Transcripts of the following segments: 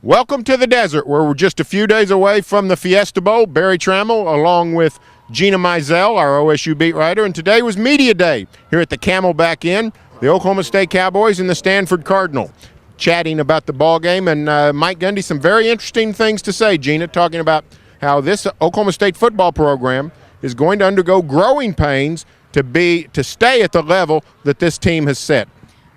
Welcome to the desert, where we're just a few days away from the Fiesta Bowl. Barry Tramel, along with Gina Mizell, our OSU beat writer, and today was Media Day here at the Camelback Inn, the Oklahoma State Cowboys and the Stanford Cardinal, chatting about the ball game. And Mike Gundy, some very interesting things to say, Gina, talking about how this Oklahoma State football program is going to undergo growing pains to stay at the level that this team has set.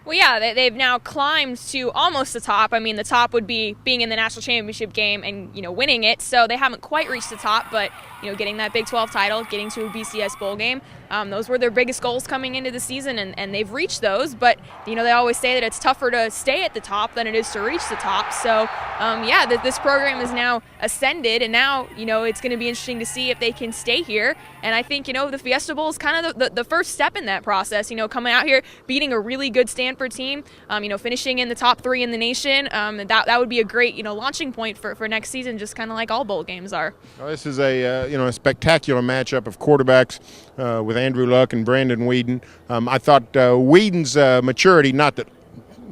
Well, yeah, they've now climbed to almost the top. I mean, the top would be being in the national championship game and, winning it. So they haven't quite reached the top, but, getting that Big 12 title, getting to a BCS bowl game, those were their biggest goals coming into the season, and they've reached those. But, they always say that it's tougher to stay at the top than it is to reach the top. So, this program is now ascended, and now, it's going to be interesting to see if they can stay here. And I think, the Fiesta Bowl is kind of the first step in that process, coming out here, beating a really good Stanford team, finishing in the top 3 in the nation. That would be a great, launching point for next season, just kind of like all bowl games are. Well, this is a spectacular matchup of quarterbacks with Andrew Luck and Brandon Whedon. I thought Whedon's maturity, not that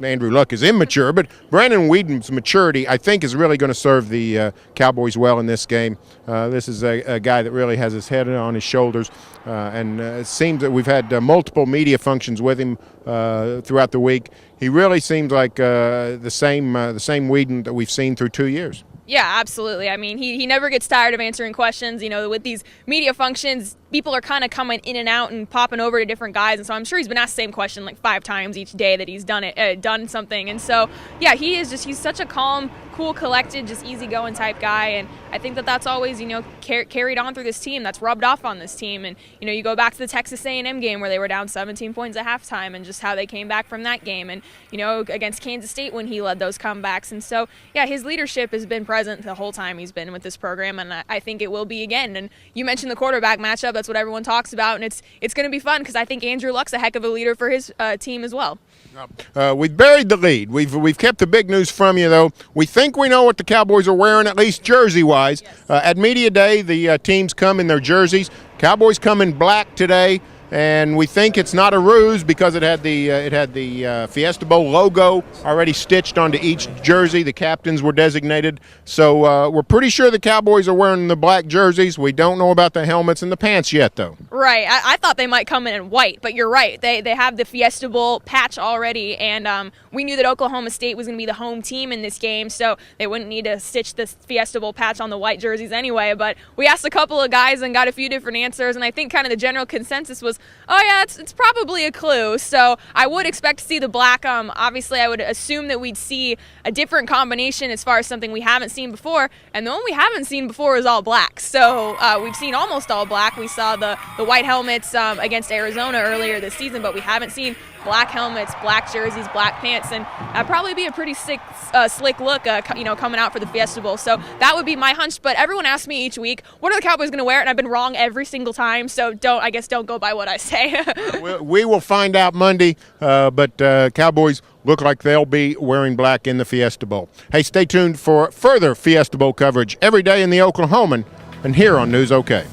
Andrew Luck is immature, but Brandon Whedon's maturity, I think, is really going to serve the Cowboys well in this game. This is a guy that really has his head on his shoulders, and it seems that we've had multiple media functions with him throughout the week. He really seems like the same Whedon that we've seen through 2 years. Yeah, absolutely. I mean, he never gets tired of answering questions. With these media functions, people are kind of coming in and out and popping over to different guys, and so I'm sure he's been asked the same question like 5 times each day that he's done something. And so, yeah, he's such a calm, cool, collected, just easygoing type guy, and I think that's always, carried on through this team. That's rubbed off on this team. And, you go back to the Texas A&M game where they were down 17 points at halftime and just how they came back from that game, and, against Kansas State when he led those comebacks. And so, yeah, his leadership has been present the whole time he's been with this program, and I think it will be again. And you mentioned the quarterback matchup. That's what everyone talks about, and it's going to be fun because I think Andrew Luck's a heck of a leader for his team as well. We've buried the lead. We've kept the big news from you, though. We think we know what the Cowboys are wearing, at least jersey-wise. Yes. At Media Day, the teams come in their jerseys. Cowboys come in black today, and we think it's not a ruse because it had the Fiesta Bowl logo already stitched onto each jersey. The captains were designated, so we're pretty sure the Cowboys are wearing the black jerseys. We don't know about the helmets and the pants yet, though. Right. I thought they might come in white, but you're right. They have the Fiesta Bowl patch already, and we knew that Oklahoma State was going to be the home team in this game, so they wouldn't need to stitch this Fiesta Bowl patch on the white jerseys anyway. But we asked a couple of guys and got a few different answers, and I think kind of the general consensus was, oh yeah, it's probably a clue. So I would expect to see the black. Obviously, I would assume that we'd see a different combination as far as something we haven't seen before, and the one we haven't seen before is all black. So we've seen almost all black. We saw the white helmets against Arizona earlier this season, but we haven't seen black helmets, black jerseys, black pants, and that'd probably be a pretty slick look, coming out for the Fiesta Bowl. So that would be my hunch. But everyone asks me each week, what are the Cowboys going to wear? And I've been wrong every single time. So don't go by what I say. We will find out Monday. But Cowboys look like they'll be wearing black in the Fiesta Bowl. Hey, stay tuned for further Fiesta Bowl coverage every day in the Oklahoman and here on News OK.